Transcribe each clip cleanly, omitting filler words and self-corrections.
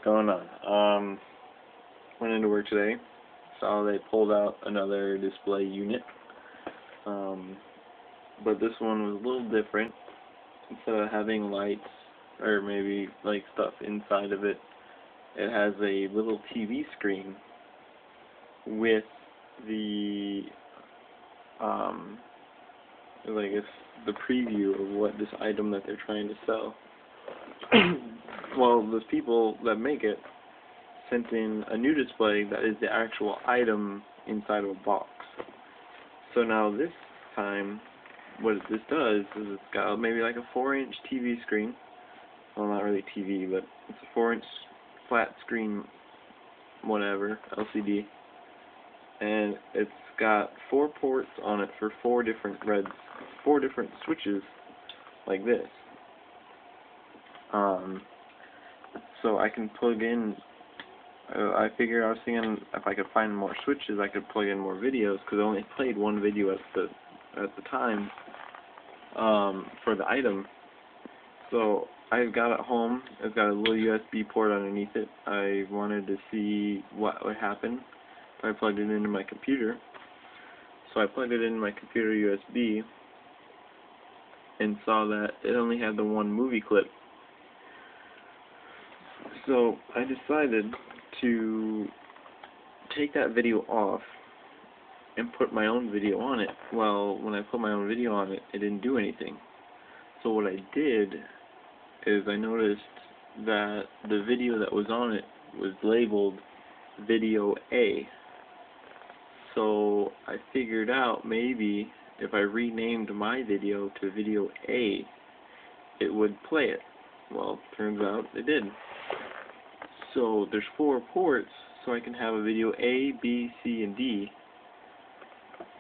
going on? Went into work today, saw they pulled out another display unit, but this one was a little different. Instead of having lights or maybe like stuff inside of it, it has a little TV screen with the I guess the preview of what this item that they're trying to sell. Well, those people that make it sent in a new display that is the actual item inside of a box. So now this time, what this does is it's got maybe like a 4-inch TV screen. Well, not really TV, but it's a 4-inch flat screen, whatever, LCD. And it's got 4 ports on it for 4 different switches, like this. So I can plug in. I was thinking if I could find more switches, I could plug in more videos, because I only played one video at the time for the item. So I've got it home. It's got a little USB port underneath it. I wanted to see what would happen if I plugged it into my computer. So I plugged it into my computer USB and saw that it only had the one movie clip. So I decided to take that video off and put my own video on it. Well, when I put my own video on it, it didn't do anything. So what I did is I noticed that the video that was on it was labeled Video A. So I figured out maybe if I renamed my video to Video A, it would play it. Well, turns out it did. So there's 4 ports, so I can have a video A, B, C, and D,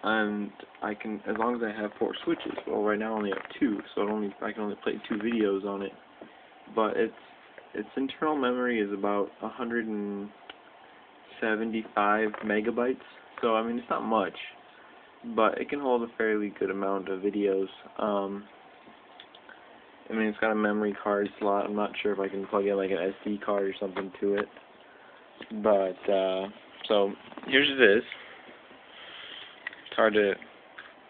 and I can, as long as I have 4 switches. Well, right now I only have 2, so I can only play 2 videos on it. But its internal memory is about 175 megabytes. So I mean, it's not much, but it can hold a fairly good amount of videos. I mean, it's got a memory card slot. I'm not sure if I can plug in like an SD card or something to it. But, so, here's this. It's hard to,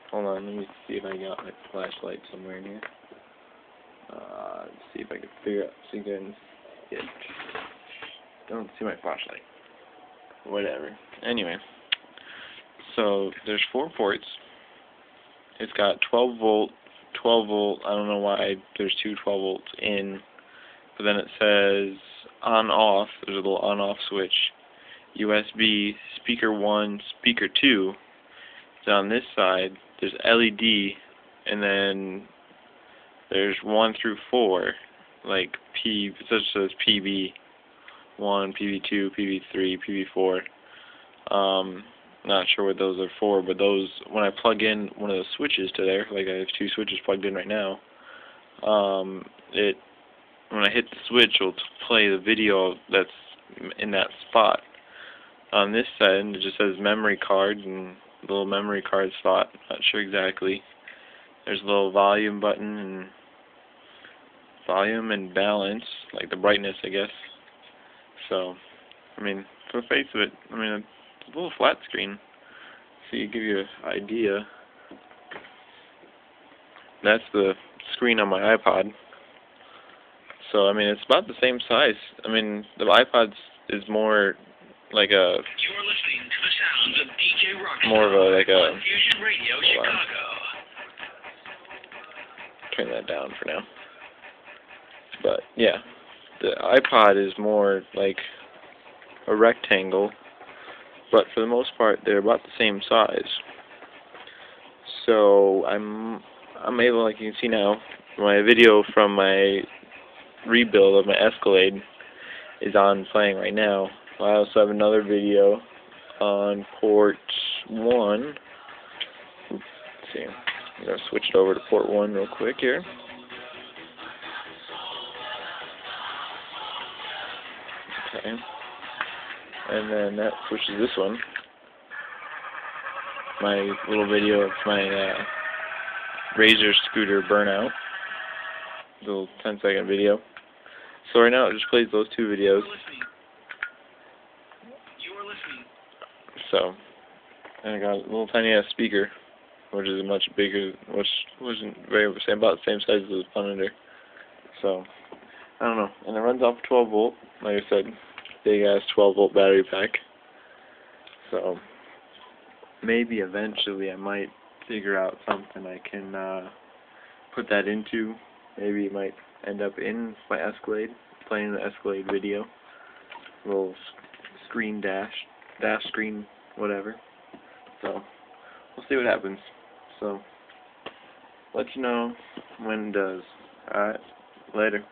hold on, let me see if I got my flashlight somewhere in here. Let's see if I can figure out, so you can get, don't see my flashlight. Whatever. Anyway, so there's 4 ports. It's got 12 volt, I don't know why there's 2 12 volts in, but then it says on off, there's a little on off switch, USB, speaker 1, speaker 2, so on this side, there's LED, and then there's 1 through 4, like it says PB1, PB2, PB3, PB4, not sure what those are for, but those, when I plug in one of the switches to there, like I have 2 switches plugged in right now, when I hit the switch, it'll play the video that's in that spot. On this side, it just says memory card and a little memory card slot. Not sure exactly. There's a little volume button and volume and balance, like the brightness, I guess. So, I mean, for the face of it, I mean, it's a little flat screen, so you give you an idea. That's the screen on my iPod. So, I mean, it's about the same size. I mean, the iPod is more like a... You're listening to the sounds of DJ Rockstar more of a, like a... on Fusion Radio Chicago. Turn that down for now. But, yeah. The iPod is more like a rectangle, but for the most part, they're about the same size. So, I'm able, like you can see now, my video from my rebuild of my Escalade is on playing right now. I also have another video on port 1. Let's see. I'm going to switch it over to port 1 real quick here. Okay. And then that switches this one. My little video of my Razor scooter burnout. Little 10-second video. So right now it just plays those two videos. You're listening. So, and I got a little tiny ass speaker, which is much bigger, which wasn't about the same size as the Punisher. So, I don't know. And it runs off 12 volt, like I said, big ass 12 volt battery pack. So, maybe eventually I might figure out something I can put that into. Maybe it might end up in my Escalade, playing the Escalade video. Little screen dash screen, whatever. So, we'll see what happens. So, let you know when it does. Alright, later.